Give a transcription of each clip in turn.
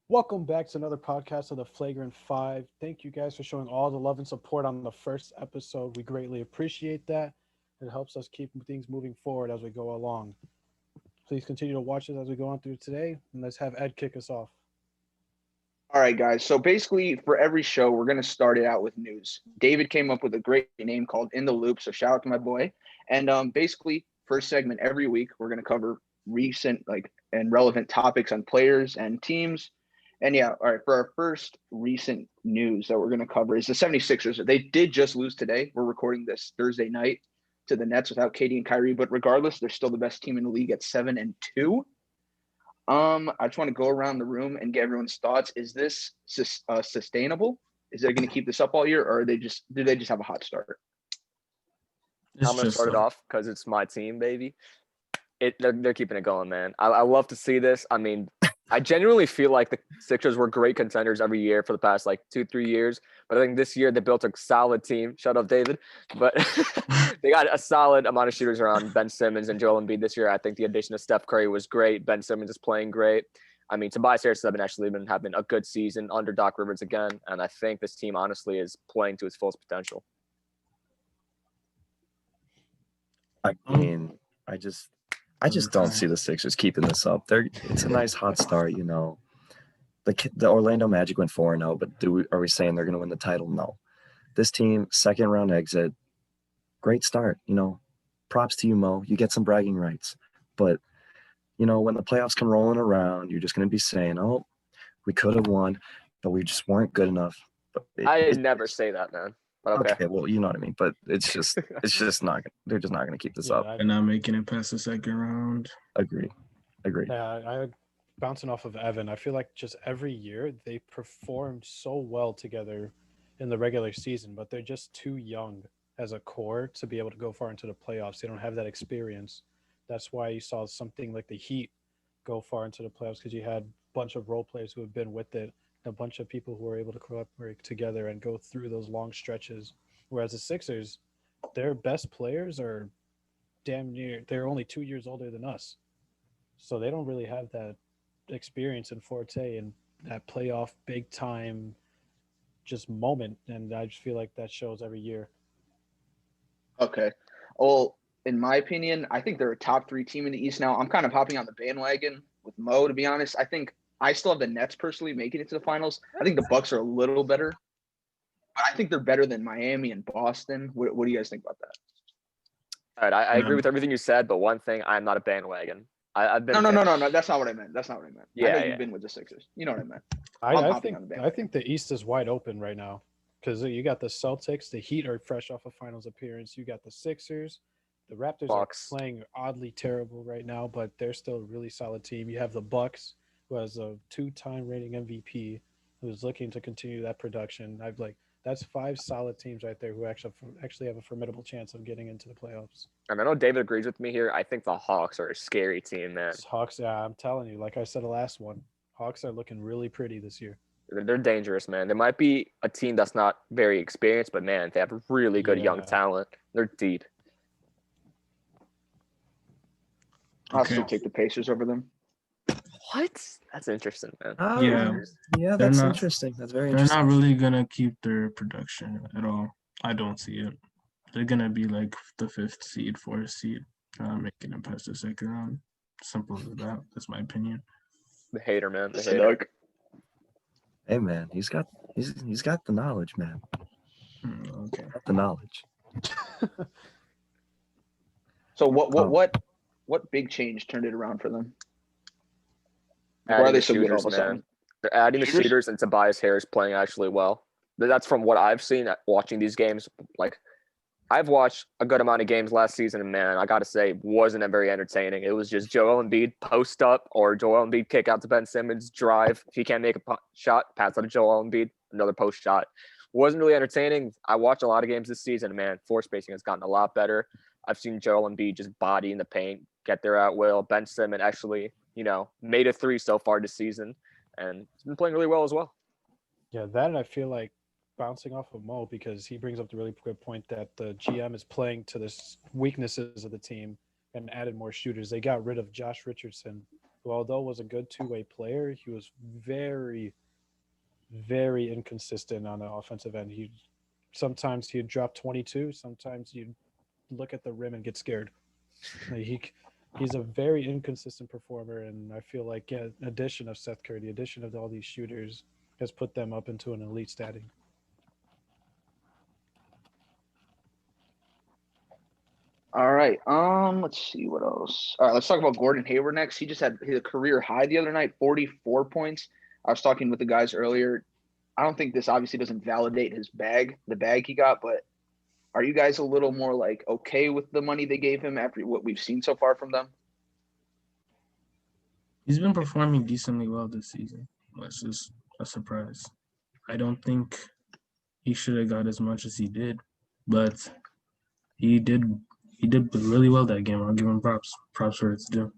Welcome back to another podcast of the Flagrant 5. Thank you guys for showing all the love and support on the first episode. We greatly appreciate that. It helps us keep things moving forward as we go along. Please continue to watch us as we go on through today, and let's have Ed kick us off. All right, guys. So basically, for every show, we're going to start it out with news. David came up with a great name called In the Loop. So shout out to my boy. And basically, first segment every week, we're going to cover recent and relevant topics on players and teams. And yeah, all right, for our first recent news that we're going to cover is the 76ers. They did just lose today. We're recording this Thursday night to the Nets without Katie and Kyrie. But regardless, they're still the best team in the league at 7-2. I just want to go around the room and get everyone's thoughts. Is this sustainable? Is they going to keep this up all year, or do they just have a hot start? I'm going to start it off because it's my team, baby. They're keeping it going, man. I love to see this. I mean, I genuinely feel like the Sixers were great contenders every year for the past 2-3 years. But I think this year they built a solid team. Shut up, David. But they got a solid amount of shooters around Ben Simmons and Joel Embiid this year. I think the addition of Steph Curry was great. Ben Simmons is playing great. I mean, Tobias Harris has been having a good season under Doc Rivers again. And I think this team honestly is playing to its fullest potential. I mean, I just don't see the Sixers keeping this up. It's a nice hot start, you know. The Orlando Magic went 4-0, but are we saying they're going to win the title? No. This team, second round exit, great start. You know, props to you, Mo. You get some bragging rights. But, you know, when the playoffs come rolling around, you're just going to be saying, oh, we could have won, but we just weren't good enough. But I never say that, man. Okay, well, you know what I mean. But it's just not. They're just not going to keep this up. They're not making it past the second round. Agree. Yeah, I bouncing off of Evan. I feel like just every year they perform so well together in the regular season, but they're just too young as a core to be able to go far into the playoffs. They don't have that experience. That's why you saw something like the Heat go far into the playoffs, because you had a bunch of role players who have been with it, a bunch of people who were able to collaborate together and go through those long stretches. Whereas the Sixers, their best players are they're only 2 years older than us. So they don't really have that experience and forte and that playoff big time just moment. And I just feel like that shows every year. Okay. Well, in my opinion, I think they're a top 3 team in the East now. I'm kind of hopping on the bandwagon with Mo, to be honest. I think I still have the Nets personally making it to the finals. I think the Bucks are a little better, but I think they're better than Miami and Boston. What do you guys think about that? All right, I agree with everything you said, but one thing, I'm not a bandwagon. I've been No. That's not what I meant. Yeah, I know you've been with the Sixers. You know what I meant. I think the East is wide open right now, because you got the Celtics, the Heat are fresh off a finals appearance. You got the Sixers, the Raptors Bucks are playing oddly terrible right now, but they're still a really solid team. You have the Bucks, who has a 2-time reigning MVP, who's looking to continue that production. That's 5 solid teams right there who actually have a formidable chance of getting into the playoffs. And I know David agrees with me here. I think the Hawks are a scary team, man. Hawks, yeah, I'm telling you, like I said the last one, Hawks are looking really pretty this year. They're dangerous, man. They might be a team that's not very experienced, but man, they have really good young talent. They're deep. I'll still take the Pacers over them. What? That's interesting, man. Yeah, that's interesting. That's very interesting. They're not really gonna keep their production at all. I don't see it. They're gonna be like the 5th seed, 4th seed, making it past the second round. Simple as that. That's my opinion. The hater, man. The hater. Hey, man, he's got the knowledge, man. Okay. Got the knowledge. So what big change turned it around for them? Why are they so good all of a sudden? They're adding the shooters, and Tobias Harris playing actually well. That's from what I've seen watching these games. I've watched a good amount of games last season, and man, I got to say, wasn't very entertaining. It was just Joel Embiid post up or Joel Embiid kick out to Ben Simmons, drive. If he can't make a shot, pass out to Joel Embiid, another post shot. Wasn't really entertaining. I watched a lot of games this season, and man, floor spacing has gotten a lot better. I've seen Joel Embiid just body in the paint, get there at will. Ben Simmons actually, made a 3 so far this season, and he's been playing really well as well. Yeah, that I feel like bouncing off of Mo, because he brings up the really good point that the GM is playing to the weaknesses of the team and added more shooters. They got rid of Josh Richardson, who, although was a good two-way player, he was very, very inconsistent on the offensive end. Sometimes he'd drop 22, sometimes you'd look at the rim and get scared. Like, he's a very inconsistent performer, and I feel like addition of Seth Curry, the addition of all these shooters, has put them up into an elite status. All right. Let's see what else. All right, let's talk about Gordon Hayward next. He just had his career high the other night, 44 points. I was talking with the guys earlier. I don't think this obviously doesn't validate the bag he got, but are you guys a little more like okay with the money they gave him after what we've seen so far from them? He's been performing decently well this season. That's just a surprise. I don't think he should have got as much as he did, but he did really well that game. I'll give him props. Props for it's due.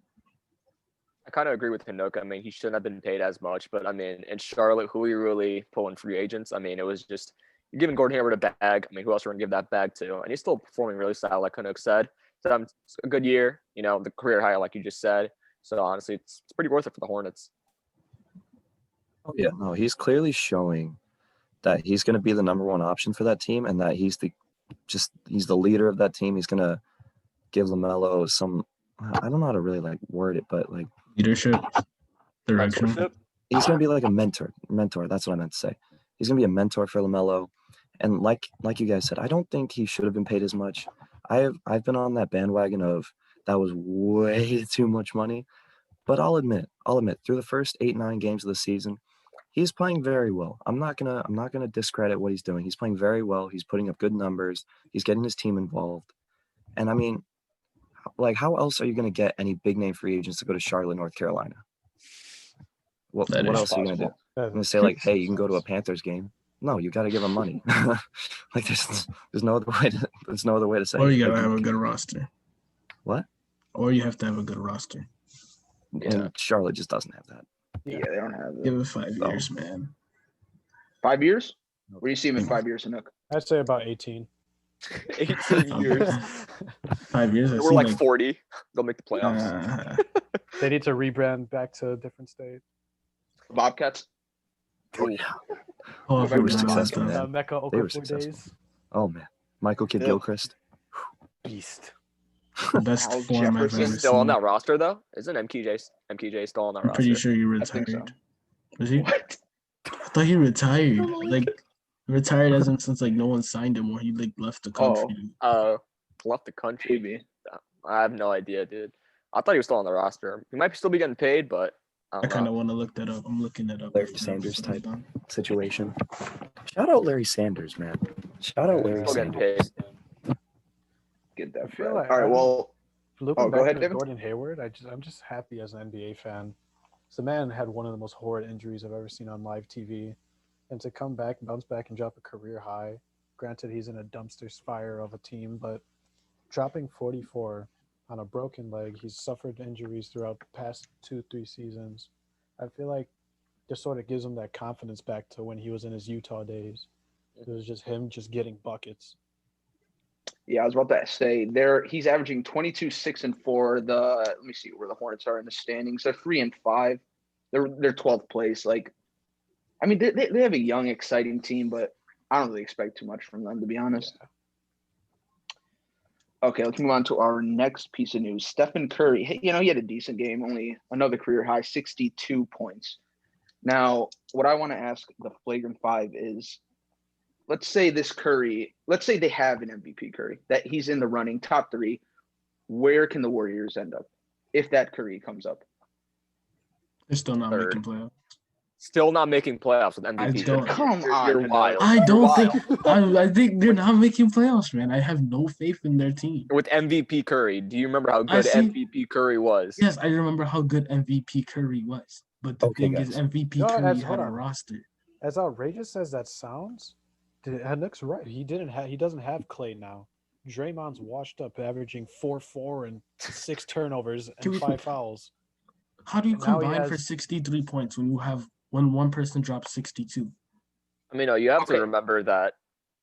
I kind of agree with Hinoka. I mean, he shouldn't have been paid as much, but I mean, in Charlotte, who are you really pulling free agents? I mean, it was just you're giving Gordon Hayward a bag. I mean, who else are going to give that bag to? And he's still performing really solid, like Hinoka said. So it's a good year, the career high, like you just said. So honestly, it's pretty worth it for the Hornets. Oh yeah, no, he's clearly showing that he's going to be the number one option for that team, and that he's the leader of that team. He's going to give LaMelo some. I don't know how to really word it, but leadership, direction. He's going to be like a mentor. That's what I meant to say. He's going to be a mentor for LaMelo, and like you guys said, I don't think he should have been paid as much. I've been on that bandwagon of that was way too much money, but I'll admit through the first 8-9 games of the season, he's playing very well. I'm not gonna discredit what he's doing. He's playing very well. He's putting up good numbers. He's getting his team involved, and I mean, how else are you gonna get any big name free agents to go to Charlotte, North Carolina? What else are you gonna do? I'm gonna say hey, you can go to a Panthers game. No, you got to give them money. There's no other way to say. Or you gotta have a good roster. What? Or you have to have a good roster. And Charlotte just doesn't have that. Yeah, they don't have it. Give it 5 years, man. 5 years? Where do you see him in 5 years, Anook? I'd say about 18. 18 years. 5 years. We're like 40. They'll make the playoffs. They need to rebrand back to a different state. Bobcats? Oh, yeah. Oh, they were successful, man. Mecca Okafor days. Oh, man. Michael Kidd-Gilchrist. Beast. Best Al form I've ever Jefferson. He's still on seen. that roster, though? Isn't MKJ still on that I'm roster? pretty sure he think so. retired. Was he? What? I thought he retired. Retired as in since no one signed him or he left the country. Left the country. Maybe. I have no idea, dude. I thought he was still on the roster. He might still be getting paid, but I kind of want to look that up. I'm looking it up. Larry Sanders type situation. Shout out Larry Sanders, man. Shout out Larry Still getting Sanders. paid. Get I that feel bread. like All right, well, Looping go back ahead, to David. Gordon Hayward, I'm just happy as an NBA fan. The man had one of the most horrid injuries I've ever seen on live TV, and to come back, bounce back, and drop a career high. Granted, he's in a dumpster fire of a team, but dropping 44 on a broken leg, he's suffered injuries throughout the past 2-3 seasons. I feel like this sort of gives him that confidence back to when he was in his Utah days. It was just him just getting buckets. yeah, I was about to say he's averaging 22, 6, and 4. Let me see where the Hornets are in the standings. They're 3 and 5. They're 12th place. I mean, they have a young, exciting team, but I don't really expect too much from them, to be honest. Yeah. Okay, let's move on to our next piece of news. Stephen Curry, he had a decent game, only another career high, 62 points. Now, what I want to ask the Flagrant Five is, let's say they have an MVP Curry, that he's in the running, top 3. Where can the Warriors end up if that Curry comes up? They're still not Third. making playoffs. Still not making playoffs with MVP. I don't- Come on, You're Hinoka. wild. I You're don't wild. think. I think they're not making playoffs, man. I have no faith in their team. With MVP Curry, do you remember how I good see- MVP Curry was? Yes, I remember how good MVP Curry was, but the Okay, thing guys. is, MVP No, Curry hold had a on. roster. As outrageous as that sounds, Hanook's right. He doesn't have Clay now. Draymond's washed up, averaging 4-4 and 6 turnovers Can and we- 5 fouls. How do you And now he combine for has- 63 points when one person drops 62? I mean, you have Okay. to remember that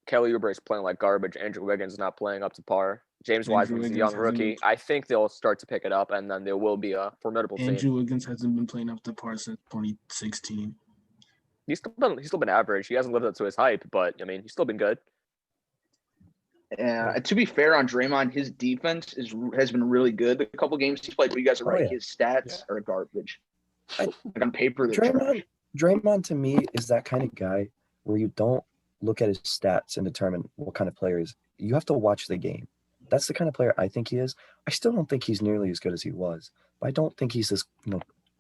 Kelly Oubre is playing like garbage. Andrew Wiggins not playing up to par. James Andrew Wiseman's a Wiggins young hasn't rookie. been- I think they'll start to pick it up, and then there will be a formidable team. Andrew Wiggins hasn't been playing up to par since 2016. He's still been average. He hasn't lived up to his hype, but I mean, he's still been good. To be fair on Draymond, his defense has been really good. The couple games he's played, but you guys are right. yeah. His stats are garbage. I- Like on paper, they're trash. Draymond to me is that kind of guy where you don't look at his stats and determine what kind of player he is. You have to watch the game. That's the kind of player I think he is. I still don't think he's nearly as good as he was, but I don't think he's this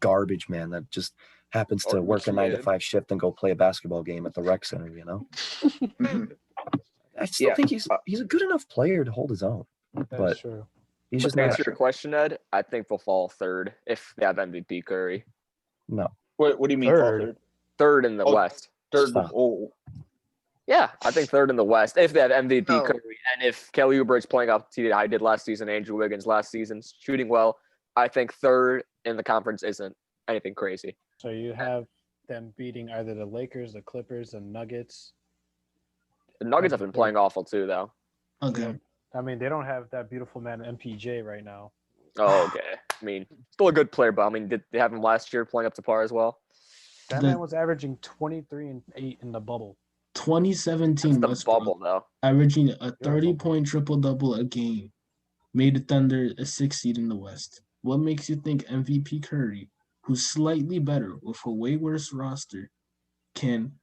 garbage man that just happens to work a 9-to-5 shift and go play a basketball game at the rec center. Mhm. I still Yeah. think he's a good enough player to hold his own, That's but true. he's just To not. answer your question, Ed, I think they'll fall third if they have MVP Curry. No, What do you mean? Third. Third in the Oh, West. Third. Stop. Oh, Yeah, I think third in the West if they have MVP No. Curry, and if Kelly Oubre's playing up to how he did last season, Andrew Wiggins last season shooting well, I think third in the conference isn't anything crazy. So you have them beating either the Lakers, the Clippers, the Nuggets. The Nuggets have been playing awful too, though. Okay. I mean, they don't have that beautiful man MPJ right now. Oh, okay. I mean, still a good player, but I mean, did they have him last year playing up to par as well? That The- man was averaging 23 and 8 in the bubble. 2017 That's the Westbrook bubble, though. averaging a 30-point triple-double a game made the Thunder a 6th seed in the West. What makes you think MVP Curry, who's slightly better with a way worse roster, can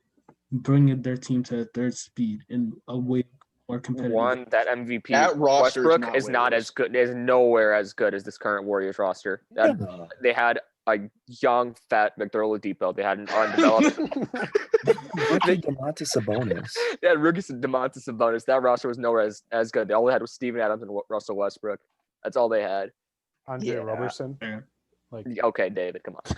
bring their team to a third speed in a way more competitive? One, that MVP That roster is Westbrook not is what it not is. as good. Is nowhere as good as this current Warriors roster. Yeah. They had a young, fat Victor Oladipo. They had an undeveloped. Rookie Domantas Sabonis. They had rookies and Domantas Sabonis. That roster was nowhere as good. All they had was Steven Adams and Russell Westbrook. That's all they had. Andre Yeah. Roberson. Yeah. Like, Okay, David, come on.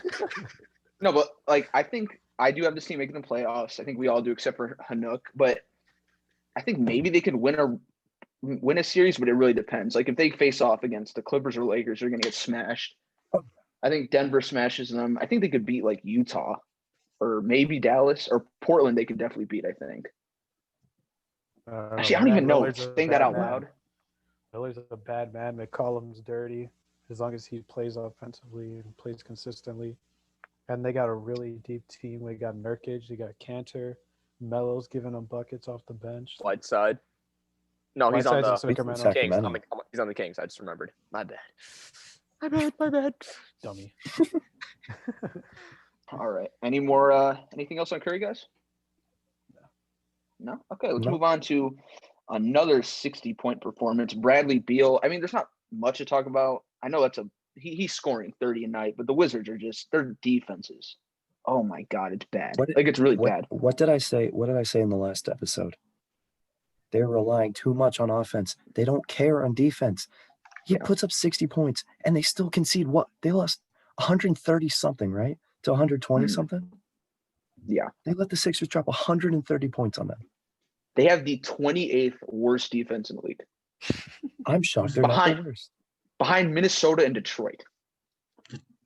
no, but like I think I do have this team making the playoffs. I think we all do, except for Hanuk. But I think maybe they could win a series, but it really depends. Like if they face off against the Clippers or Lakers, they're gonna get smashed. I think Denver smashes them. I think they could beat like Utah or maybe Dallas or Portland. They could definitely beat, I think. Actually, I don't even know. Saying that out loud. Lillard's a bad man. McCollum's dirty. As long as he plays offensively and plays consistently. And they got a really deep team. They got Nurkic. They got Cantor. Melo's giving them buckets off the bench. Whiteside. No, he's on Whiteside's the in Sacramento. Kings. Sacramento. He's on the Kings. I just remembered. My bad. My bad. Dummy. All right. Any more? Anything else on Curry, guys? No. Okay. Let's No. move on to another 60-point performance. Bradley Beal. I mean, there's not much to talk about. I know he's scoring 30 a night, but the Wizards are just their defenses. Oh my God, it's bad. It's really bad. What did I say? What did I say in the last episode? They're relying too much on offense. They don't care on defense. He puts up 60 points, and they still concede what? They lost 130 something, right? To 120 something? Yeah. They let the Sixers drop 130 points on them. They have the 28th worst defense in the league. I'm shocked they're not the worst. Behind Minnesota and Detroit.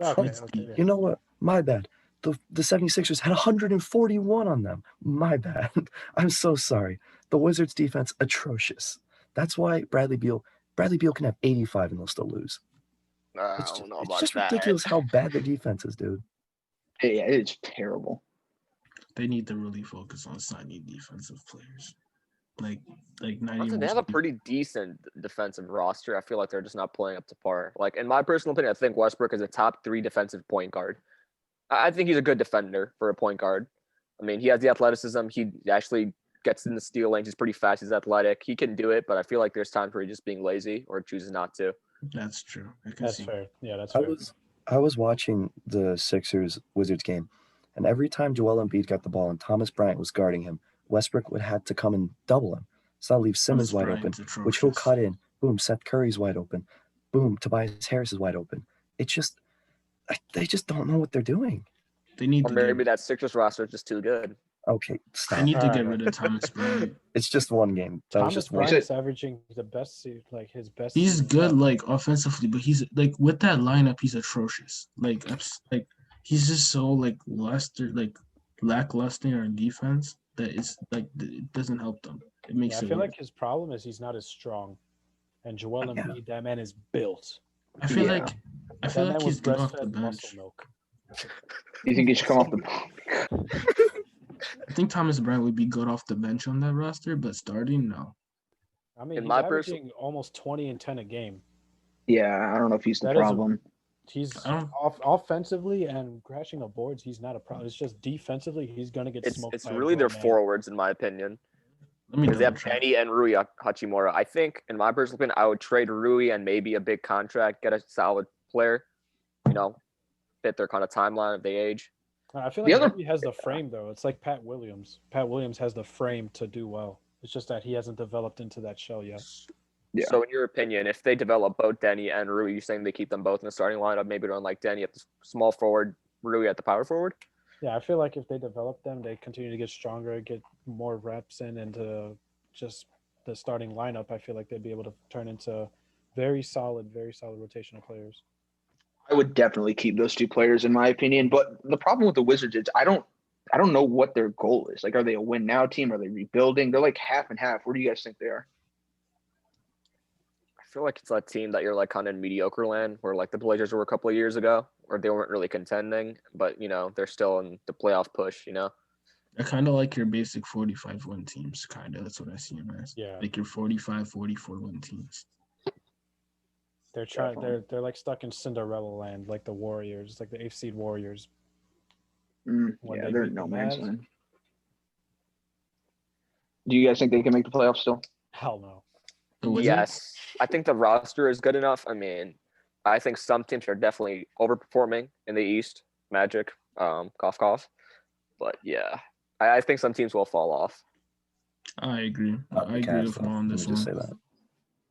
Okay. You know what? My bad. The 76ers had 141 on them. My bad. I'm so sorry. The Wizards defense, atrocious. That's why Bradley Beal can have 85 and they'll still lose. I don't know It's about just that. ridiculous how bad the defense is, dude. Yeah, it's terrible. They need to really focus on signing defensive players. Like not Honestly, even. they have a pretty decent defensive roster. I feel like they're just not playing up to par. Like in my personal opinion, I think Westbrook is a top 3 defensive point guard. I think he's a good defender for a point guard. I mean, he has the athleticism. He actually gets in the steal lanes. He's pretty fast. He's athletic. He can do it, but I feel like there's times where he's just being lazy or chooses not to. That's true. I can That's see. fair. Yeah, that's I fair. was watching the Sixers Wizards game, and every time Joel Embiid got the ball and Thomas Bryant was guarding him, Westbrook would have to come and double him. So that leaves Simmons Thomas wide open, Bryant's which he'll atrocious. cut in. Boom, Seth Curry's wide open. Boom, Tobias Harris is wide open. It's just they just don't know what they're doing. They need Or to maybe get, that Sixers roster is just too good. Okay, they stop. need to get Alright. rid of Thomas Bryant. It's just one game. That was Thomas just one. Bryant's averaging the best, like his best. He's season good, ever. like offensively, but he's like with that lineup, he's atrocious. Like he's just so lackluster on defense that it's like it doesn't help them. It makes Yeah, I it feel worse. like his problem is he's not as strong. And Joel Yeah. Embiid, that man is built. I feel Yeah. like I That feel man like was he's good off the breastfed bench. muscle milk. You think he should come off the I think Thomas Bryant would be good off the bench on that roster, but starting, no. I mean, In he's my averaging almost 20 and 10 a game. Yeah, I don't know if he's the That is a- problem. He's I don't- offensively and crashing up boards. He's not a problem. It's just defensively, he's gonna get smoked. It's by a really their grown man. forwards, in my opinion. Let me Because they double have check. Danny and Rui Hachimura. I think, in my personal opinion, I would trade Rui and maybe a big contract, get a solid player, fit their kind of timeline of the age. I feel The like other- he has the frame though. It's like Pat Williams. Pat Williams has the frame to do well. It's just that he hasn't developed into that shell yet. Yeah. So, in your opinion, if they develop both Denny and Rui, you saying they keep them both in the starting lineup, maybe run like Denny at the small forward, Rui at the power forward? Yeah, I feel like if they develop them, they continue to get stronger, get more reps in into just the starting lineup. I feel like they'd be able to turn into very solid rotational players. I would definitely keep those two players in my opinion. But the problem with the Wizards is I don't know what their goal is. Like, are they a win now team? Are they rebuilding? They're like half and half. Where do you guys think they are? I feel like it's a team that you're like kind of in mediocre land, where like the Blazers were a couple of years ago, where they weren't really contending, but they're still in the playoff push. I kind of like your basic 45 win teams, kind of. That's what I see them as. Yeah. Like your 45, 44 win teams. They're trying. Definitely. They're like stuck in Cinderella land, like the Warriors, like the 8th seed Warriors. When Yeah, they they're beat in no the man's Mavs? land. Do you guys think they can make the playoffs still? Hell no. The Wizards? Yes, I think the roster is good enough. I mean, I think some teams are definitely overperforming in the East. Magic, cough. But yeah, I think some teams will fall off. I agree. Not the I agree Cavs, with though. Mo on Let this me just one. say that.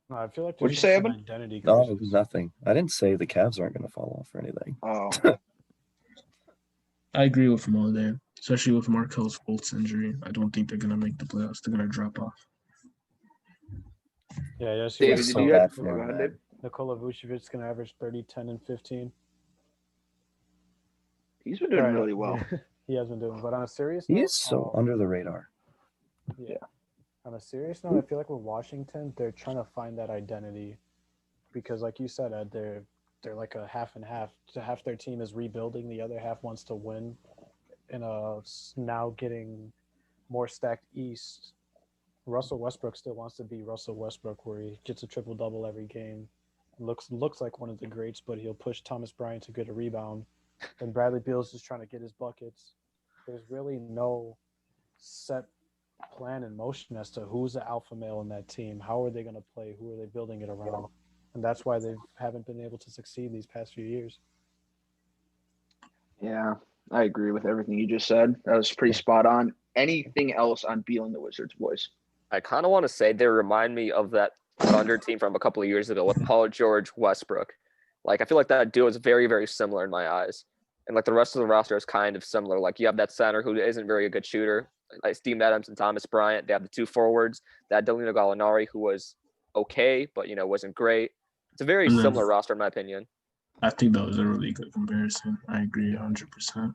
No, I feel like What'd there's you say, just an Evan? identity No, crisis. nothing. I didn't say the Cavs aren't going to fall off or anything. Oh, I agree with Mo there, especially with Markel's Fultz injury. I don't think they're going to make the playoffs. They're going to drop off. Yeah, yes. David, It's did so you bad have for him, man. Nikola Vucevic's gonna average 30, 10, and 15. he's been doing Right, really well. He has been doing, but on a serious He note, is so under the radar. yeah. On a serious note, I feel like with Washington, they're trying to find that identity, because, like you said, Ed, they're like a half and half. Half their team is rebuilding, the other half wants to win. In a now getting more stacked East, Russell Westbrook still wants to be Russell Westbrook, where he gets a triple double every game. Looks like one of the greats, but he'll push Thomas Bryant to get a rebound. And Bradley Beal's just trying to get his buckets. There's really no set plan in motion as to who's the alpha male in that team. How are they going to play? Who are they building it around? And that's why they haven't been able to succeed these past few years. Yeah, I agree with everything you just said. That was pretty spot on. Anything else on Beal and the Wizards, boys? I kind of want to say they remind me of that Thunder team from a couple of years ago with Paul George, Westbrook. Like, I feel like that duo is very, very similar in my eyes. And like the rest of the roster is kind of similar. Like, you have that center who isn't very a good shooter, like Steve Adams and Thomas Bryant. They have the two forwards. They had Danilo Gallinari, who was okay, but wasn't great. It's a very And then- similar roster in my opinion. I think that was a really good comparison. I agree 100%.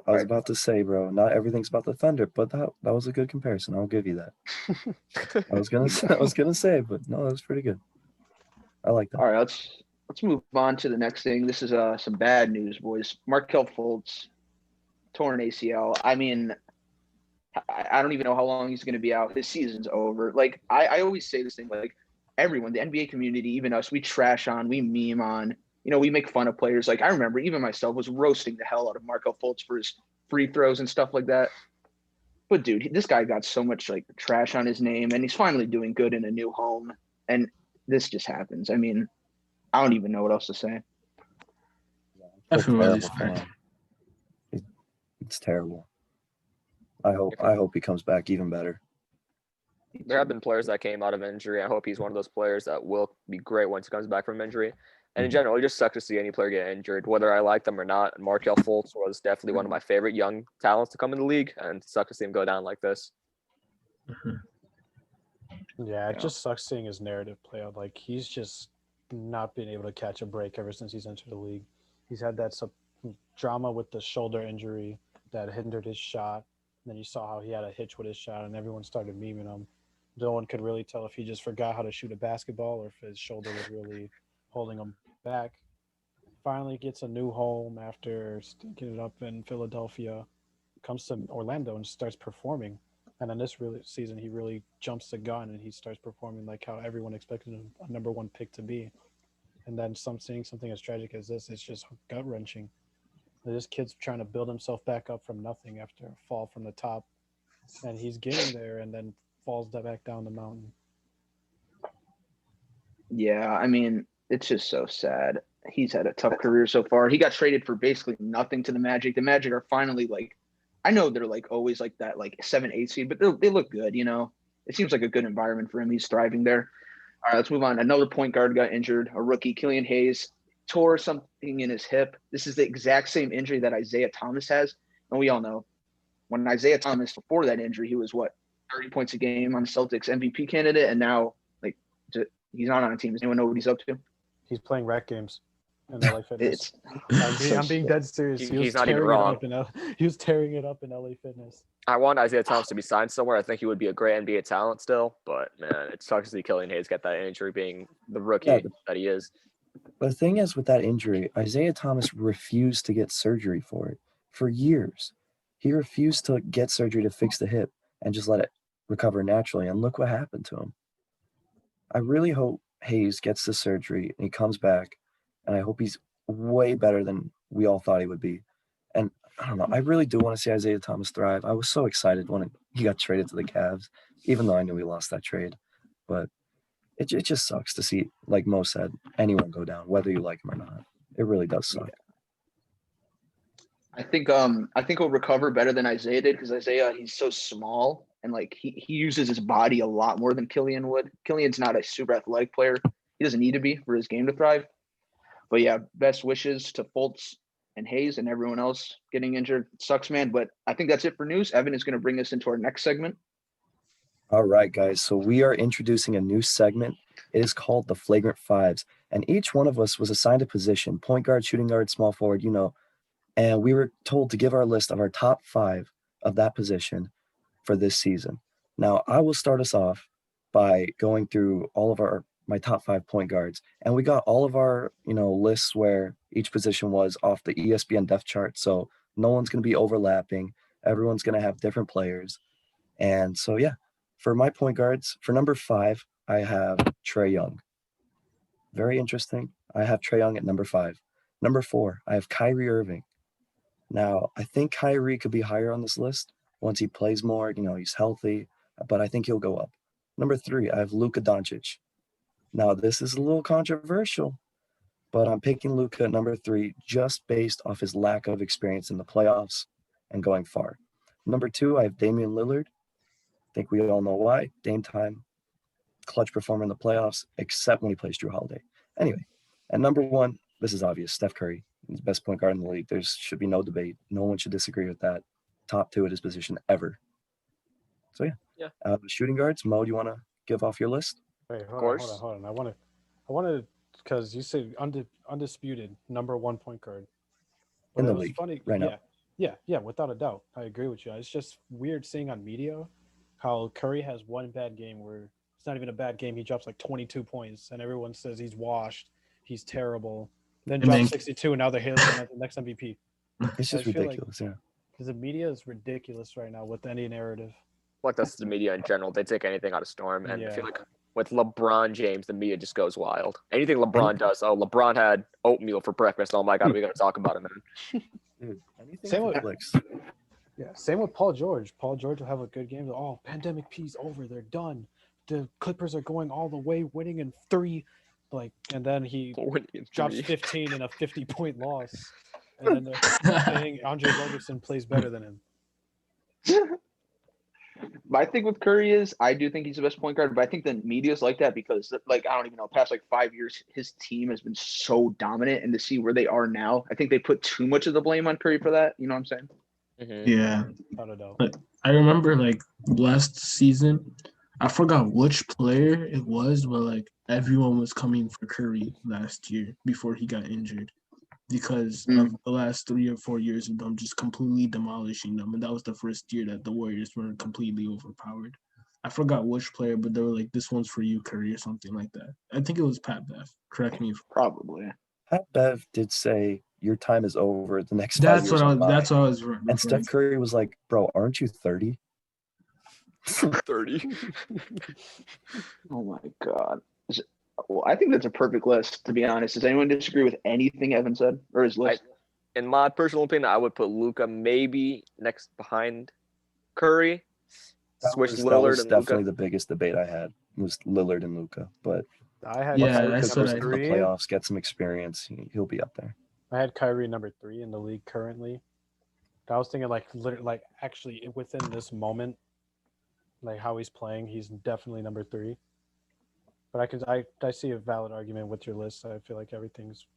I was about to say, bro, not everything's about the Thunder, but that was a good comparison. I'll give you that. I was gonna say, but no, that was pretty good. I like that. All right, let's move on to the next thing. This is some bad news, boys. Markel Fultz, torn ACL. I mean, I don't even know how long he's going to be out. His season's over. Like, I always say this thing, like, everyone, the NBA community, even us, we trash on, we meme on, we make fun of players. Like, I remember even myself was roasting the hell out of Markel Fultz for his free throws and stuff like that. But dude, this guy got so much like trash on his name, and he's finally doing good in a new home. And this just happens. I mean, I don't even know what else to say. I feel really Terrible for sorry. him. It's terrible. I hope he comes back even better. There have been players that came out of injury. I hope he's one of those players that will be great once he comes back from injury. And in general, it just sucks to see any player get injured, whether I like them or not. And Markel Fultz was definitely one of my favorite young talents to come in the league, and it sucks to see him go down like this. Yeah, it just sucks seeing his narrative play out. Like, he's just not been able to catch a break ever since he's entered the league. He's had that drama with the shoulder injury that hindered his shot. And then you saw how he had a hitch with his shot, and everyone started memeing him. No one could really tell if he just forgot how to shoot a basketball or if his shoulder was really holding him back. Finally gets a new home after stinking it up in Philadelphia. Comes to Orlando and starts performing. And in this really season, he really jumps the gun and he starts performing like how everyone expected him a number one pick to be. And then seeing something as tragic as this, it's just gut wrenching. This kid's trying to build himself back up from nothing after a fall from the top, and he's getting there, and then falls back down the mountain. Yeah, I mean, it's just so sad. He's had a tough career so far. He got traded for basically nothing to the Magic. The Magic are finally like, I know they're like always like that, like 7, 8 seed, but they look good. It seems like a good environment for him. He's thriving there. All right, let's move on. Another point guard got injured. A rookie, Killian Hayes, tore something in his hip. This is the exact same injury that Isaiah Thomas has, and we all know when Isaiah Thomas before that injury, he was 30 points a game on the Celtics MVP candidate, and now like he's not on a team. Does anyone know what he's up to? He's playing rec games in LA Fitness. It's I'm being dead serious. He's not even wrong. He was tearing it up in LA Fitness. I want Isaiah Thomas to be signed somewhere. I think he would be a great NBA talent still, but man, it sucks to see Killian Hayes get that injury being the rookie that he is. The thing is with that injury, Isaiah Thomas refused to get surgery for it for years. He refused to get surgery to fix the hip and just let it recover naturally. And look what happened to him. I really hope Hayes gets the surgery and he comes back, and I hope he's way better than we all thought he would be. And I don't know, I really do want to see Isaiah Thomas thrive. I was so excited when he got traded to the Cavs, even though I knew we lost that trade. But it just sucks to see, like Mo said, anyone go down, whether you like him or not. It really does suck. I think he'll recover better than Isaiah did because Isaiah, he's so small and like he uses his body a lot more than Killian would. Killian's not a super athletic player. He doesn't need to be for his game to thrive. But yeah, best wishes to Fultz and Hayes and everyone else getting injured. It sucks, man. But I think that's it for news. Evan is going to bring us into our next segment. All right, guys. So we are introducing a new segment. It is called the Flagrant Fives. And each one of us was assigned a position: point guard, shooting guard, small forward, and we were told to give our list of our top 5 of that position for this season. Now, I will start us off by going through all of my top 5 point guards. And we got all of our, lists where each position was off the ESPN depth chart. So no one's going to be overlapping. Everyone's going to have different players. And so, yeah, for my point guards, for number 5, I have Trae Young. Very interesting. I have Trae Young at number 5. Number 4, I have Kyrie Irving. Now, I think Kyrie could be higher on this list once he plays more. He's healthy, but I think he'll go up. Number 3, I have Luka Doncic. Now, this is a little controversial, but I'm picking Luka at number 3 just based off his lack of experience in the playoffs and going far. Number 2, I have Damian Lillard. I think we all know why. Dame time, clutch performer in the playoffs, except when he plays Drew Holiday. Anyway, at number 1, this is obvious, Steph Curry. He's the best point guard in the league. There should be no debate. No one should disagree with that. Top 2 at his position ever. So, yeah. Shooting guards, Mo, do you want to give off your list? Wait, hold on. I want to, because you said undisputed number 1 point guard. In the league, funny, right now. Yeah, without a doubt. I agree with you. It's just weird seeing on media how Curry has one bad game where it's not even a bad game. He drops like 22 points, and everyone says he's washed. He's terrible. Then drops 62, and now they're hailing him at the next MVP. It's just ridiculous, yeah. Because the media is ridiculous right now with any narrative. Like that's the media in general. They take anything out of storm, and I feel like with LeBron James, the media just goes wild. Anything LeBron does, LeBron had oatmeal for breakfast. Oh my God, we got to talk about him, man. Dude, same with Paul George. Paul George will have a good game. Oh, pandemic P's over. They're done. The Clippers are going all the way, winning in 3. And then he drops 15 in a 50-point loss. And then they're saying Andre Roberson plays better than him. My thing with Curry is I do think he's the best point guard, but I think the media's like that because, I don't even know, past 5 years, his team has been so dominant, and to see where they are now, I think they put too much of the blame on Curry for that. You know what I'm saying? Mm-hmm. Yeah. I don't know. But I remember last season, I forgot which player it was, but everyone was coming for Curry last year before he got injured because of the last 3 or 4 years of them just completely demolishing them. And that was the first year that the Warriors were completely overpowered. I forgot which player, but they were like, "This one's for you, Curry," or something like that. I think it was Pat Bev. Correct me. Probably. Pat Bev did say your time is over. The next 5 years are mine. That's what I was referring And Steph to. Curry was like, "Bro, aren't you 30?" 30. Oh my God. Well, I think that's a perfect list, to be honest. Does anyone disagree with anything Evan said or his list? In my personal opinion, I would put Luka maybe next behind Curry. Switch That Lillard was and definitely Luka. the biggest debate I had was Lillard and Luka. But I had Yeah, Kyrie that's number what I goes to the three. playoffs, get some experience, he'll be up there. I had Kyrie number 3 in the league currently. I was thinking actually within this moment, like how he's playing, he's definitely number 3. But I see a valid argument with your list. I feel like everything's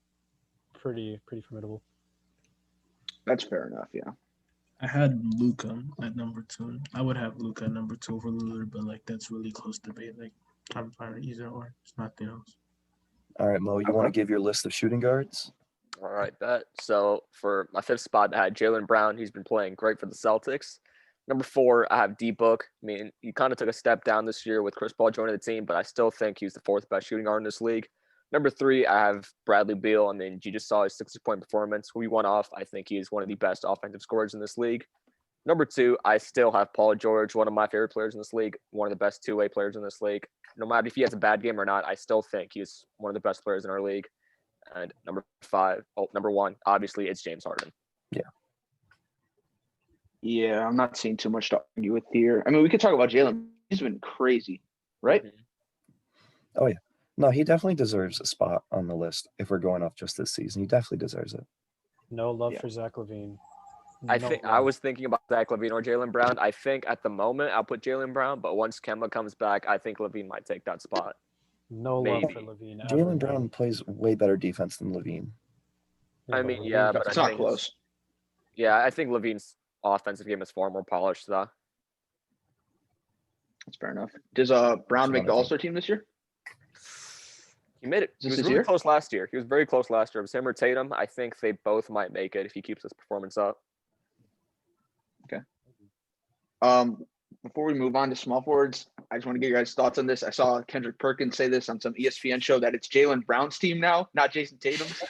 pretty formidable. That's fair enough, yeah. I had Luka at number 2. I would have Luka at number 2 over Lillard, but like that's really close debate. Like I'm fine either or. It's nothing else. All right, Mo, you want to give your list of shooting guards? All right, bet. So for my 5th spot, I had Jaylen Brown. He's been playing great for the Celtics. Number 4, I have D-Book. I mean, he kind of took a step down this year with Chris Paul joining the team, but I still think he's the 4th best shooting guard in this league. Number 3, I have Bradley Beal. I mean, you just saw his 60-point performance. We went off. I think he is one of the best offensive scorers in this league. Number 2, I still have Paul George, one of my favorite players in this league, one of the best two-way players in this league. No matter if he has a bad game or not, I still think he's one of the best players in our league. And number 1, obviously, it's James Harden. Yeah, I'm not seeing too much to argue with here. I mean, we could talk about Jalen. He's been crazy, right? Mm-hmm. Oh, yeah. No, he definitely deserves a spot on the list if we're going off just this season. He definitely deserves it. No love for Zach LaVine. I was thinking about Zach LaVine or Jaylen Brown. I think at the moment I'll put Jaylen Brown, but once Kemba comes back, I think LaVine might take that spot. No Maybe. love for LaVine. Jaylen Brown plays way better defense than LaVine. I mean, yeah, but It's not close. Yeah, I think LaVine's offensive game is far more polished, though. That's fair enough. Does Brown make the All-Star team this year? He made it. He was really close last year. He was very close last year. It was him or Tatum. I think they both might make it if he keeps his performance up. Okay. Before we move on to small forwards, I just want to get your guys' thoughts on this. I saw Kendrick Perkins say this on some ESPN show that it's Jaylen Brown's team now, not Jason Tatum's.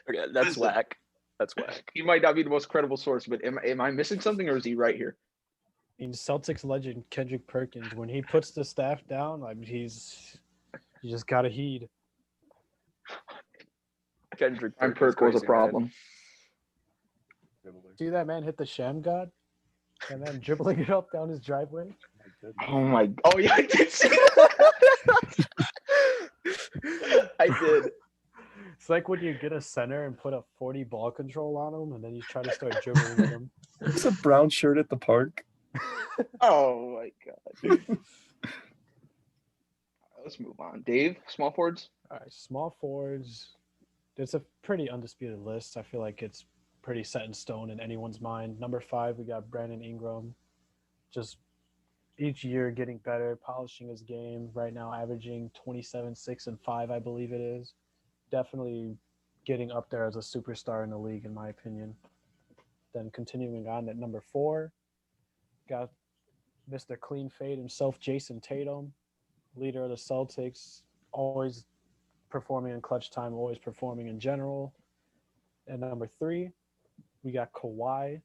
Okay, that's whack. That's whack. He might not be the most credible source, but am I missing something, or is he right here? I mean, Celtics legend Kendrick Perkins, when he puts the staff down, I mean, you just gotta heed. Kendrick Perk was a problem. See that man hit the sham god, and then dribbling it up down his driveway. Oh my! Oh yeah, I did see that. I did. It's like when you get a center and put a 40 ball control on him, and then you try to start dribbling with him. It's a brown shirt at the park. Oh my god. Let's move on. Dave, small forwards? All right, small forwards. It's a pretty undisputed list. I feel like it's pretty set in stone in anyone's mind. Number 5, we got Brandon Ingram. Just each year getting better, polishing his game. Right now averaging 27, 6, and 5, I believe it is. Definitely getting up there as a superstar in the league, in my opinion. Then continuing on at number 4, got Mr. Clean Fade himself, Jason Tatum, leader of the Celtics, always performing in clutch time, always performing in general. And number 3, we got Kawhi.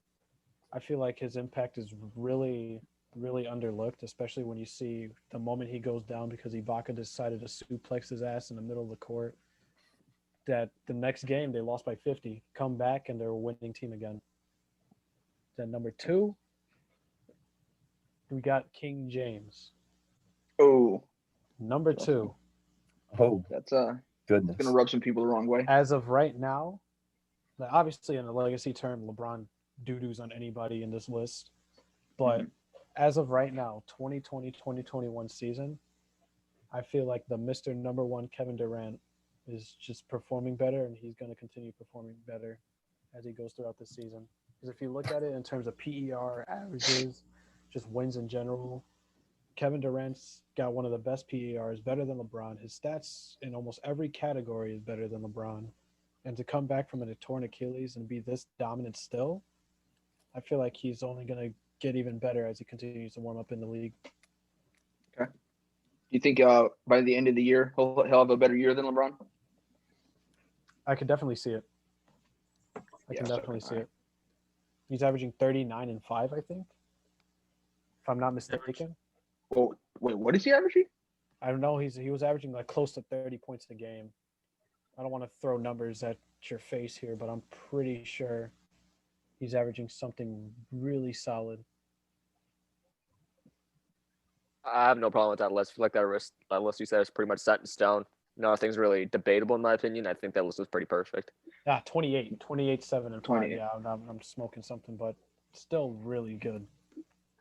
I feel like his impact is really, really underlooked, especially when you see the moment he goes down because Ibaka decided to suplex his ass in the middle of the court. That the next game they lost by 50, come back and they're a winning team again. Then number 2, we got King James. Oh. Number 2. Oh, that's goodness. Gonna rub some people the wrong way. As of right now, obviously in the legacy term, LeBron doo-doos on anybody in this list. But as of right now, 2020-2021 season, I feel like the Mr. Number 1 Kevin Durant is just performing better, and he's going to continue performing better as he goes throughout the season. Because if you look at it in terms of PER averages, just wins in general, Kevin Durant's got one of the best PERs, better than LeBron. His stats in almost every category is better than LeBron. And to come back from a torn Achilles and be this dominant still, I feel like he's only going to get even better as he continues to warm up in the league. Do you think by the end of the year he'll have a better year than LeBron? I can definitely see it. I can definitely see it. He's averaging 39 and 5, I think, if I'm not mistaken. Well, wait, what is he averaging? I don't know. He was averaging like close to 30 points a game. I don't want to throw numbers at your face here, but I'm pretty sure he's averaging something really solid. I have no problem with that list. I feel like that list you said is pretty much set in stone. Nothing's really debatable in my opinion. I think that list was pretty perfect. Yeah, 28, 7, and 5. 28. Yeah, I'm smoking something, but still really good.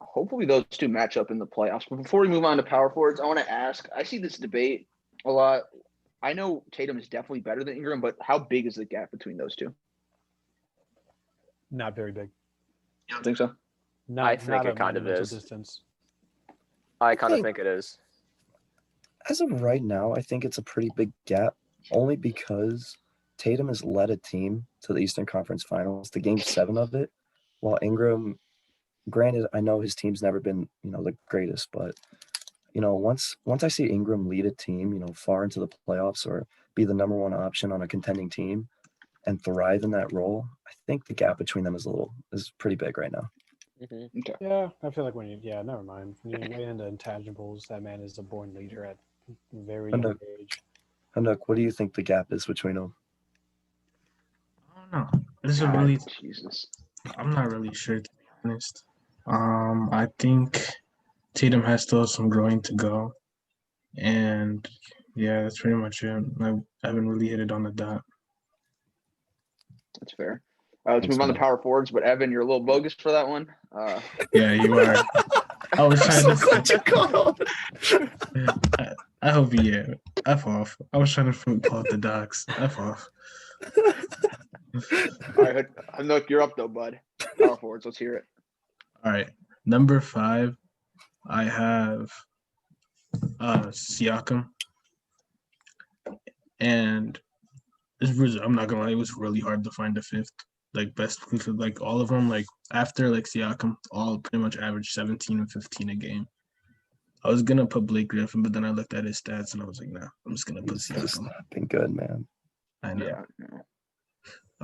Hopefully those two match up in the playoffs. But before we move on to power forwards, I want to ask, I see this debate a lot. I know Tatum is definitely better than Ingram, but how big is the gap between those two? Not very big. You don't think so? I think it kind of monumental is. Distance. I kind of think it is. As of right now, I think it's a pretty big gap, only because Tatum has led a team to the Eastern Conference Finals, to Game 7 of it, while Ingram, granted, I know his team's never been, the greatest, but once I see Ingram lead a team, far into the playoffs or be the number one option on a contending team and thrive in that role, I think the gap between them is pretty big right now. Mm-hmm. Okay. Yeah, I feel like never mind. When you weigh into intangibles, that man is a born leader at a very young age. Hanuk, what do you think the gap is between them? I don't know. This is really. Jesus. I'm not really sure, to be honest. I think Tatum has still some growing to go, and yeah, that's pretty much it. I haven't really hit it on the dot. That's fair. Let's move on to power forwards, but Evan, you're a little bogus for that one. Yeah, you are. I was trying to. I hope yeah. F off. I was trying to pull out the docs. F off. All right, look, you're up though, bud. Power forwards, let's hear it. All right, number 5, I have Siakam, and I'm not gonna lie, it was really hard to find a fifth. Like best, like all of them, like after like Siakam, all pretty much averaged 17 and 15 a game. I was gonna put Blake Griffin, but then I looked at his stats and I was like, nah, I'm just gonna put Siakam. He's not been good, man. I know.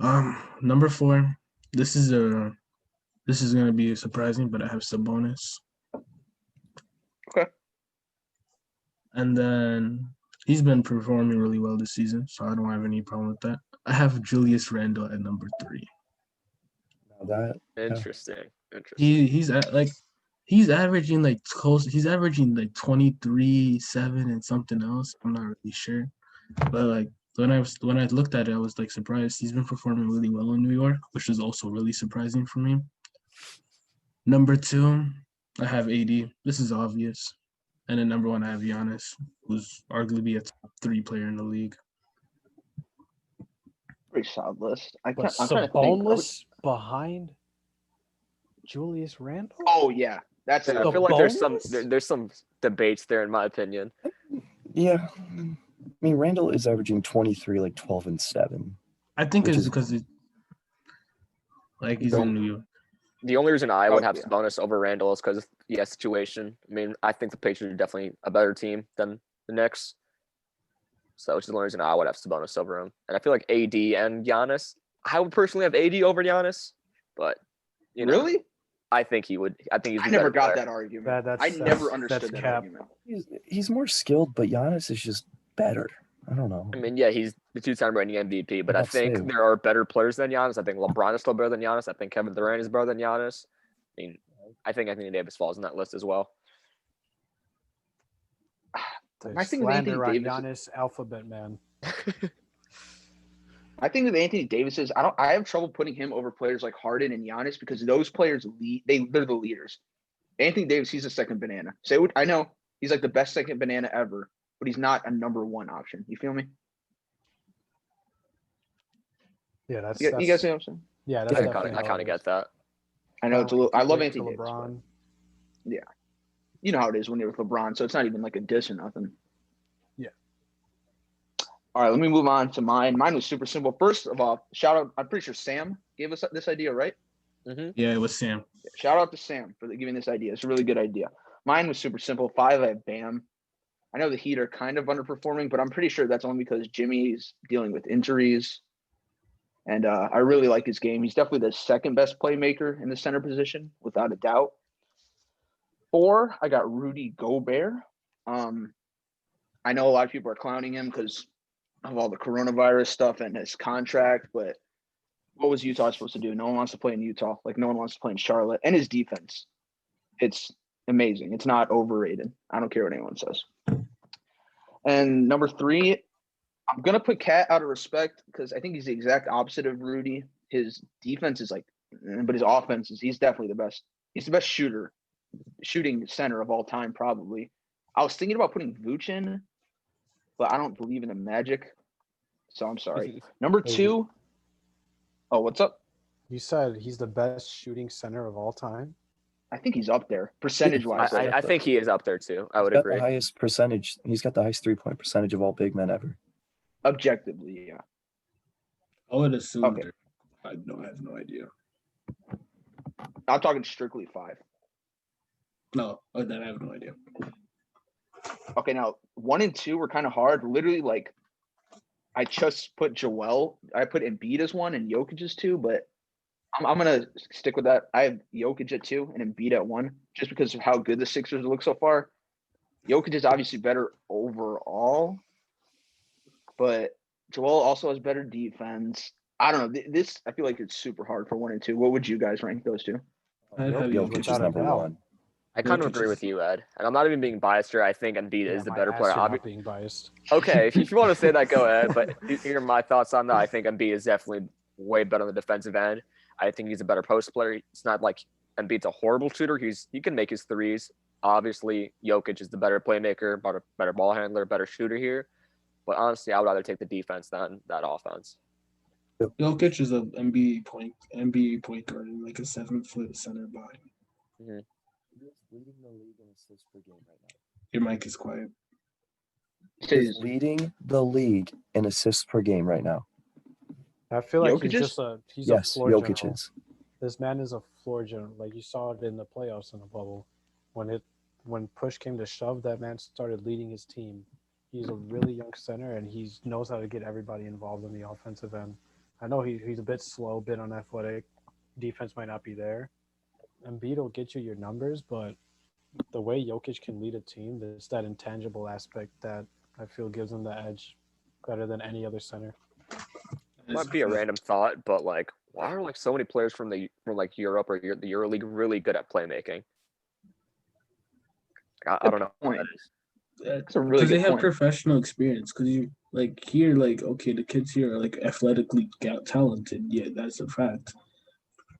Yeah. Number 4. This is gonna be surprising, but I have Sabonis. Okay. And then he's been performing really well this season, so I don't have any problem with that. I have Julius Randle at number 3. Interesting. He's averaging like close. He's averaging like 23, 7, and something else. I'm not really sure, but like when I looked at it, I was like surprised. He's been performing really well in New York, which is also really surprising for me. Number 2, I have AD. This is obvious. And then number 1, I have Giannis, who's arguably a top 3 player in the league. Pretty solid list. I'm But trying to think. Sabonis behind Julius Randle? Oh yeah, that's. Yeah, I feel like there's some debates there in my opinion. Yeah, I mean Randall is averaging 23, like 12 and 7. I think it's because he's in New York. The only reason I would have Sabonis over Randall is because of the situation. I mean, I think the Patriots are definitely a better team than the Knicks. So which is the only reason I would have Sabonis over him. And I feel like AD and Giannis, I would personally have AD over Giannis, but really? I think he would. I think he's. I never got that argument. I never understood that argument. He's more skilled, but Giannis is just better. I don't know. I mean, yeah, he's the 2-time reigning MVP, but I think there are better players than Giannis. I think LeBron is still better than Giannis. I think Kevin Durant is better than Giannis. I mean, I think Anthony Davis falls in that list as well. My thing with Anthony Davis, Giannis, alphabet man. I think with Anthony Davis is I have trouble putting him over players like Harden and Giannis because those players they're the leaders. Anthony Davis, he's a second banana. I know he's like the best second banana ever, but he's not a number 1 option. You feel me? Yeah, that's you guys see what I'm saying? Yeah, that's I kind of get that. I know it's a little. I love Anthony Davis. LeBron. Yeah, you know how it is when you're with LeBron, so it's not even like a diss or nothing. Yeah. All right, let me move on to mine. Mine was super simple. First of all, shout out. I'm pretty sure Sam gave us this idea, right? Yeah, it was Sam. Shout out to Sam for giving this idea. It's a really good idea. Mine was super simple. 5, I have Bam. I know the Heat are kind of underperforming, but I'm pretty sure that's only because Jimmy's dealing with injuries. And I really like his game. He's definitely the second best playmaker in the center position, without a doubt. 4, I got Rudy Gobert. I know a lot of people are clowning him because of all the coronavirus stuff and his contract, but what was Utah supposed to do? No one wants to play in Utah. Like, no one wants to play in Charlotte. And his defense, it's amazing. It's not overrated. I don't care what anyone says. And number 3, I'm going to put Cat out of respect because I think he's the exact opposite of Rudy. His defense is but his offense is, he's definitely the best. He's the best shooting center of all time, probably. I was thinking about putting Vooch in, but I don't believe in the Magic. So I'm sorry. Number 2. Oh, what's up? You said he's the best shooting center of all time. I think he's up there, percentage-wise. I think he is up there too. I would He's got agree. the highest percentage. He's got the highest 3-point percentage of all big men ever. Objectively, yeah. I would assume. Okay. I have no idea. I'm talking strictly 5. No, then I have no idea. Okay, now 1 and 2 were kind of hard. Literally, like, I just put Joel. I put Embiid as 1 and Jokic as 2, but I'm gonna stick with that. I have Jokic at 2 and Embiid at 1, just because of how good the Sixers look so far. Jokic is obviously better overall, but Joel also has better defense. I don't know. This, I feel like it's super hard for 1 and 2. What would you guys rank those two? I'd have Jokic without is a number doubt. 1. I kind of Jokic agree is- with you, Ed. And I'm not even being biased here. I think Embiid is the my better ass, player. you're not being biased. Okay, if you want to say that, go ahead. But here are my thoughts on that. I think Embiid is definitely way better on the defensive end. I think he's a better post player. It's not like Embiid's a horrible shooter. He can make his threes. Obviously, Jokic is the better playmaker, better ball handler, better shooter here. But honestly, I would rather take the defense than that offense. Jokic is a NBA point guard in like a 7-foot center body. Mm-hmm. He's leading the league in assists per game right now. Your mic is quiet. He's leading the league in assists per game right now. I feel like Jokic he's is? just a Yes, floor Jokic general. is. This man is a floor general. Like, you saw it in the playoffs in the bubble. When push came to shove, that man started leading his team. He's a really young center, and he knows how to get everybody involved in the offensive end. I know he's a bit slow, a bit unathletic. Defense might not be there. Embiid will get you your numbers, but the way Jokic can lead a team, there's that intangible aspect that I feel gives him the edge better than any other center. Might be a random thought, but like, why are like so many players from like Europe or the EuroLeague really good at playmaking? I don't know. Point. What that is. That's a really Because they good have point. professional experience. Because you like here, like okay, the kids here are like athletically talented. Yeah, that's a fact.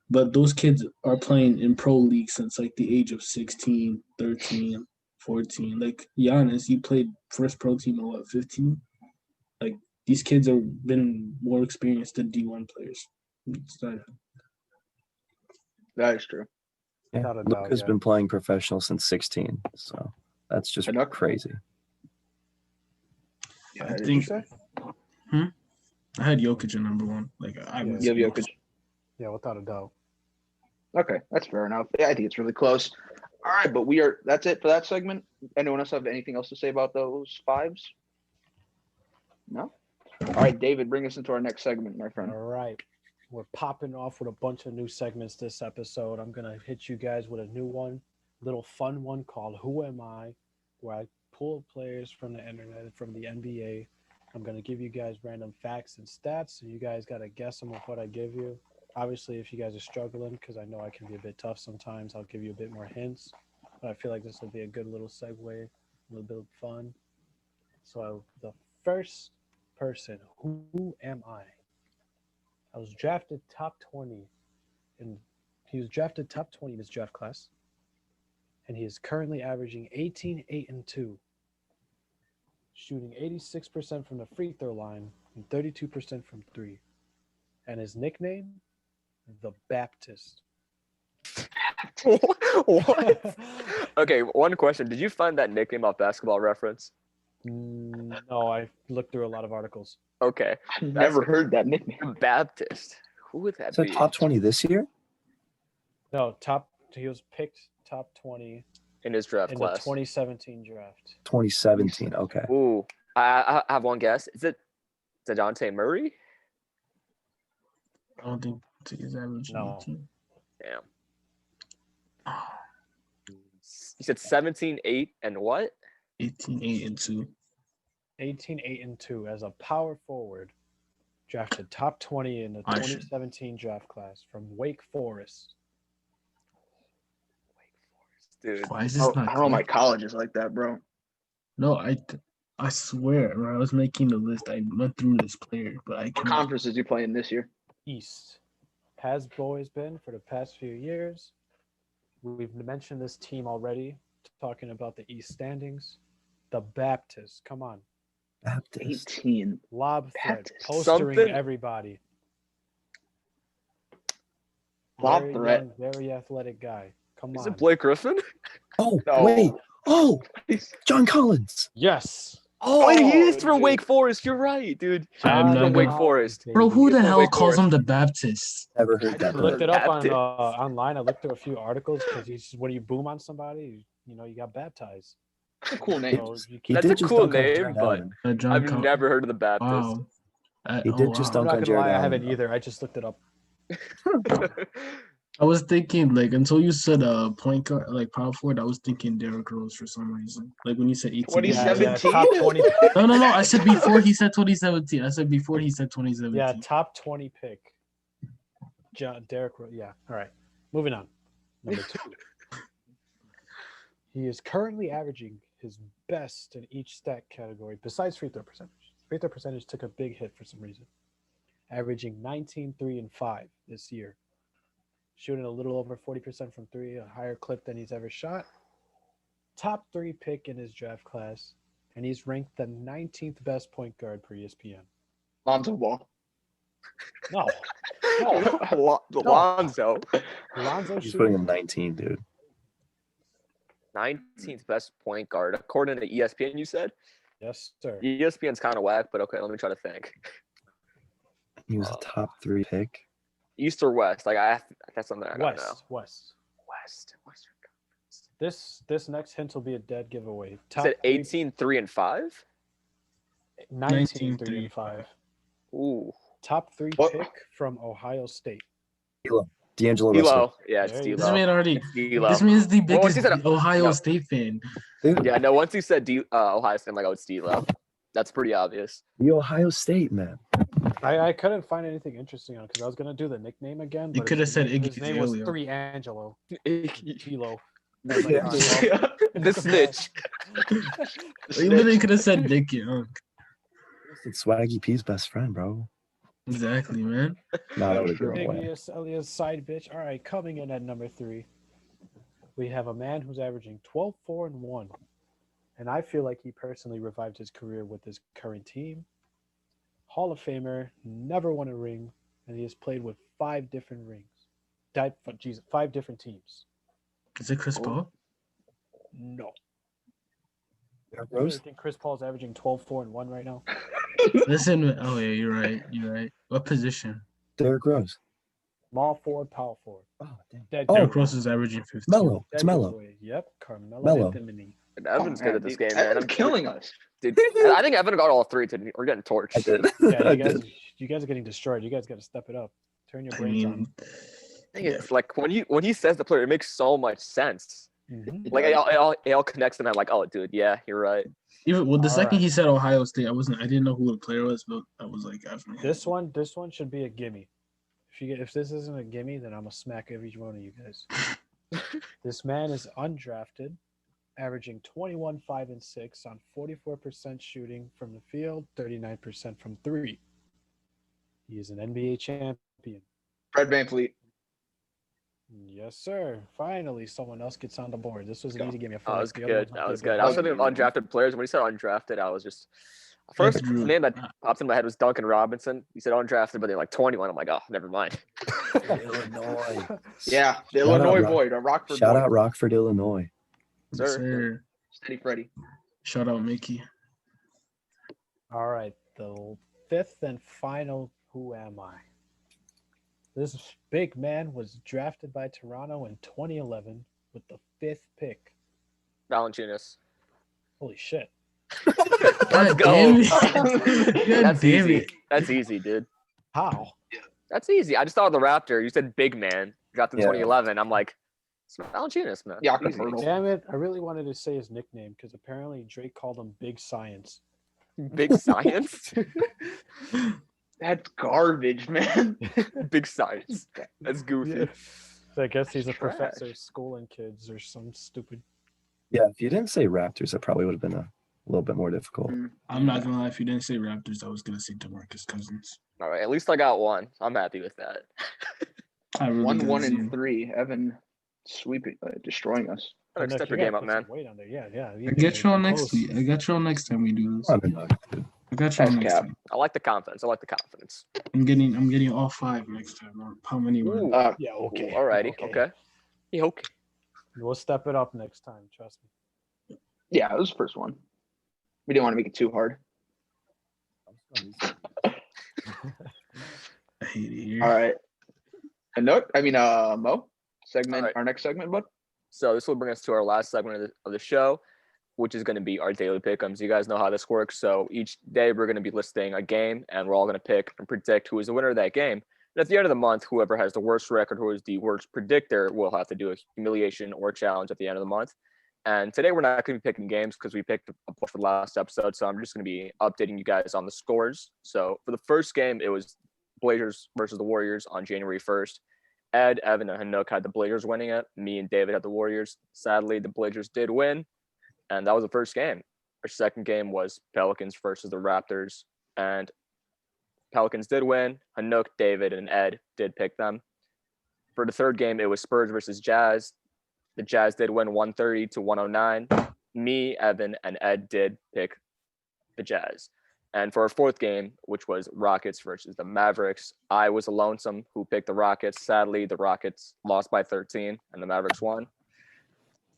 But those kids are playing in pro league since like the age of 16, 13, 14. Like Giannis, you played first pro team at what, 15? Like these kids have been more experienced than D1 players. It's not- That is true. Yeah. Without a Luke doubt, has yeah. been playing professional since 16, so that's just Enough. crazy. I Did you think say? I had Jokic at number 1. Like I Yeah. was You have Jokic. Yeah, without a doubt. Okay, that's fair enough. Yeah, I think it's really close. All right, but that's it for that segment. Anyone else have anything else to say about those 5s? No? All right, David, bring us into our next segment, my friend. All right. We're popping off with a bunch of new segments this episode. I'm going to hit you guys with a new one, little fun one called Who Am I?, where I pull players from the internet, from the NBA. I'm going to give you guys random facts and stats, so you guys got to guess them with what I give you. Obviously, if you guys are struggling, because I know I can be a bit tough sometimes, I'll give you a bit more hints. But I feel like this will be a good little segue, a little bit of fun. So the first person, who am I? I was drafted top 20, and he was drafted top 20 in his draft class, and he is currently averaging 18, 8, and 2, shooting 86% from the free throw line and 32% from 3. And his nickname, the Baptist. What? Okay, one question. Did you find that nickname off Basketball Reference? No, I looked through a lot of articles. Okay. I've never heard that nickname. Baptist. Who would that So be? top 20 this year? No, top. He was picked top 20 in his draft in the class. 2017 draft. 2017. Okay. Ooh, I have one guess. Is it Dejounte Murray? I don't think he's average. No. 18. Damn. You said 17, 8, and what? 18, 8, and 2. 18, 8, and 2 as a power forward. Drafted top 20 in the I should- 2017 draft class from Wake Forest. Dude. Why is this Oh, not? I don't know my clear? college is like that, bro. No, I swear, when I was making the list, I went through this player, but I What cannot. conference is you playing this year? East has always been for the past few years. We've mentioned this team already, talking about the East standings. The Baptists, come on. Baptist. 18. Lob threat, Baptist. postering Something- everybody. Lob Very threat. young, very athletic guy. Come Is on. it Blake Griffin? Oh, No. wait. Oh, John Collins. Yes. Oh, he is Oh, from dude. Wake Forest. You're right, dude. I'm He's not from Wake gonna- Forest. Bro, who He's the from hell Wake calls Forest. him the Baptist? Never heard that. Looked it up on Baptist. online. I looked through a few articles because when you boom on somebody, you got baptized. That's a cool name. So you He keep, That's did a just cool dunk on name, Jared but Allen. John I've Col- never heard of the Baptist. Wow. He did just I'm dunk not on gonna Jared lie, I Allen, haven't though. either. I just looked it up. I was thinking like until you said point guard like power forward, I was thinking Derrick Rose for some reason. Like when you said 18. 2017? top 20. No. I said before he said 2017. I said before he said 2017. Yeah, top 20 pick. Derrick Rose. Yeah. All right. Moving on. Number 2. He is currently averaging his best in each stat category besides free throw percentage. Free throw percentage took a big hit for some reason. Averaging 19, 3, and 5 this year. Shooting a little over 40% from 3, a higher clip than he's ever shot. Top 3 pick in his draft class. And he's ranked the 19th best point guard per ESPN. Lonzo Ball. No. No. Lonzo. Lonzo He's putting shooting him 19, dude. 19th best point guard according to ESPN. You said Yes, sir. ESPN's kind of whack, but okay. Let me try to think. He was a top 3 pick. East or West? Like that's something I don't know. West. Western Conference. This next hint will be a dead giveaway. You Top said 3 18, 3, and 5. 19, 3, 3, and 5. Ooh, Top 3 What? pick from Ohio State. D'Angelo Russell. D'Lo. Yeah, it's There you This go. D'Lo. man already. It's D'Lo. This man is the Well, once biggest he said- Ohio no. State fan. Dude, Yeah, no. Once you said Ohio State, I'm like, oh, it's D'Lo. That's pretty obvious. the Ohio State, man. I couldn't find anything interesting on it because I was gonna do the nickname again. You but could his have said name- Iggy His name was Azalea. 3 Angelo. The Kilo. snitch. You literally could have said Nick Young. It's Swaggy P's best friend, bro. Exactly, man. Nah, that would have grown away. Iggy Azalea's side bitch. All right, coming in at number 3, we have a man who's averaging 12, 4, and 1. And I feel like he personally revived his career with his current team. Hall of Famer, never won a ring, and he has played with 5 different rings. 5 different teams. Is it Chris Paul? No. Derrick You really Rose? think Chris Paul's averaging 12, 4, and 1 right now? Listen. Oh yeah, you're right. You're right. What position? Derrick Rose. Small forward, power forward. Oh, damn. Dead Oh. Derrick giveaway. Rose is averaging 15. Mello. Dead It's Mello. giveaway. Yep, Carmelo Mello. Anthony. Evan's good at this game, man. Evan's killing us. Dude, I think Evan got all 3 today. We're getting torched. I did. Yeah, I you guys are getting destroyed. You guys got to step it up. Turn your I brains mean, I think it's like when he says the player, it makes so much sense. on. Mhm. Like it all connects, and I'm like, oh, dude, yeah, you're right. even well, the All second right. he said Ohio State, I didn't know who the player was, but I was like, This one should be a gimme. If this isn't a gimme, then I'm gonna smack every one of you guys. This man is undrafted, averaging 21, 5, and 6 on 44% shooting from the field, 39% from 3. He is an NBA champion. Fred VanVleet. Yes, sir. Finally, someone else gets on the board. This was an Go. easy game. I feel That like was the other good. ones might That be a was bit good. I was harder. thinking of undrafted players. When he said undrafted, I was just first Drew. name that popped in my head was Duncan Robinson. He said undrafted, but they're like 21. I'm like, oh, never mind. Illinois. Yeah, the Shout out Illinois Rock- boy, the Rockford Shout boy. out Rockford, Illinois. Yes, Sir. sir. Steady Freddy. Shout out Mickey. All right, the 5th and final Who Am I? This big man was drafted by Toronto in 2011 with the 5th pick. Valanciunas. Holy shit. Let's God go. damn it. God That's damn easy. it. That's easy, dude. How? That's easy. I just thought of the Raptor. You said big man. Drafted in Yeah. 2011. I'm like, it's Valanciunas, man. Jakob Easy. Poeltl. Damn it. I really wanted to say his nickname because apparently Drake called him Big Science. Big science. That's garbage, man. Big science. That's goofy. Yeah. So I guess he's a Trash. professor schooling kids or some stupid. Yeah, if you didn't say Raptors, that probably would have been a little bit more difficult. I'm not gonna lie. If you didn't say Raptors, I was gonna say DeMarcus Cousins. All right. At least I got one. I'm happy with that. I really 1, got 1, zero. and 3. Evan sweeping, destroying us. Like, Nick, step you your game gotta up, put some man. weight on there. Yeah. I get you on next week. I got you on next time we do this. I don't know. I got you on That's next cap. time. I like the confidence. I'm getting all 5 next time. Or how many were? Ooh. Yeah, okay. Alrighty. Okay. Yeah, okay. We'll step it up next time. Trust me. Yeah, it was the first one. We didn't want to make it too hard. I hate it here. All right. Mo, segment, All right. our next segment, bud. So this will bring us to our last segment of the show, which is going to be our daily pick'ems. You guys know how this works. So each day we're going to be listing a game, and we're all going to pick and predict who is the winner of that game. And at the end of the month, whoever has the worst record, who is the worst predictor, will have to do a humiliation or challenge at the end of the month. And today we're not going to be picking games because we picked a bunch for the last episode. So I'm just going to be updating you guys on the scores. So for the first game, it was Blazers versus the Warriors on January 1st. Ed, Evan, and Hanok had the Blazers winning it. Me and David had the Warriors. Sadly, the Blazers did win. And that was the first game. Our second game was Pelicans versus the Raptors. And Pelicans did win. Hanok, David, and Ed did pick them. For the third game, it was Spurs versus Jazz. The Jazz did win 130 to 109. Me, Evan, and Ed did pick the Jazz. And for our fourth game, which was Rockets versus the Mavericks, I was a lonesome who picked the Rockets. Sadly, the Rockets lost by 13 and the Mavericks won.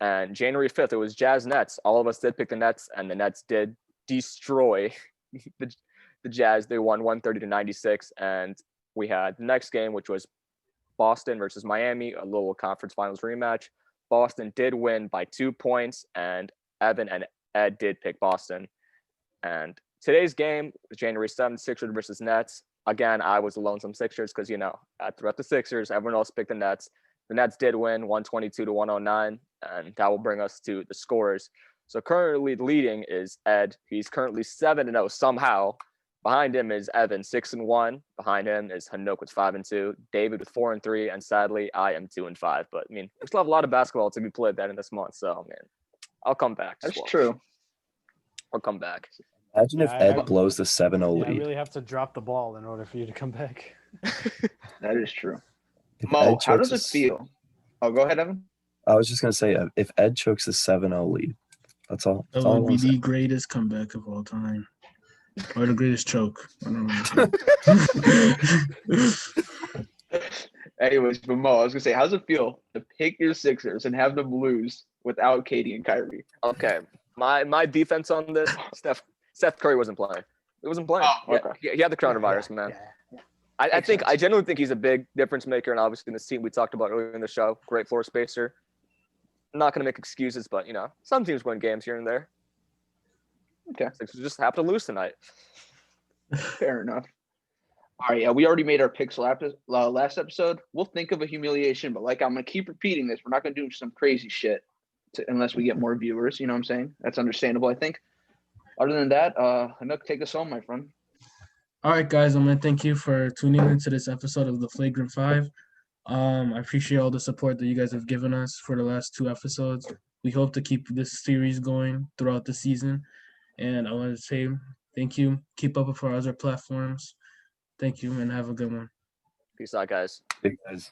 And January 5th, it was Jazz Nets. All of us did pick the Nets, and the Nets did destroy the Jazz. They won 130 to 96. And we had the next game, which was Boston versus Miami, a little conference finals rematch. Boston did win by 2 points, and Evan and Ed did pick Boston. And today's game was January 7th, Sixers versus Nets. Again, I was the lonesome Sixers because, throughout the Sixers, everyone else picked the Nets. The Nets did win 122 to 109, and that will bring us to the scores. So currently leading is Ed. He's currently 7-0 somehow. Behind him is Evan, 6-1. Behind him is Hanok with 5-2. David with 4-3, and sadly, I am 2-5. But we still have a lot of basketball to be played that in this month. So I'll come back. That's true. I'll come back. Imagine if Yeah, Ed blows the 7-0 Yeah, I lead. really have to drop the ball in order for you to come back. That is true. If Mo, Ed how chokes does it feel? Oh, go ahead, Evan. I was just gonna say, if Ed chokes the 7-0 lead, that's all. That That's all I would be want to the say. greatest comeback of all time. Or the greatest choke. I don't know. Anyways, but Mo, I was gonna say, how's it feel to pick your Sixers and have them lose without Katie and Kyrie? Okay. My defense on this, Seth Curry wasn't playing. He wasn't playing. Oh, okay. He had the coronavirus, man. Yeah. I genuinely think he's a big difference maker, and obviously in this team we talked about earlier in the show, great floor spacer. I'm not going to make excuses, but some teams win games here and there. Okay. Sixers just have to lose tonight. Fair enough. All right, yeah, we already made our picks last episode. We'll think of a humiliation, but I'm gonna keep repeating this. We're not gonna do some crazy shit unless we get more viewers. You know what I'm saying? That's understandable, I think. Other than that, Hanuk, take us home, my friend. All right, guys. I'm gonna thank you for tuning into this episode of the Flagrant 5. I appreciate all the support that you guys have given us for the last 2 episodes. We hope to keep this series going throughout the season. And I want to say thank you. Keep up with our other platforms. Thank you, and have a good one. Peace out, guys. Big guys.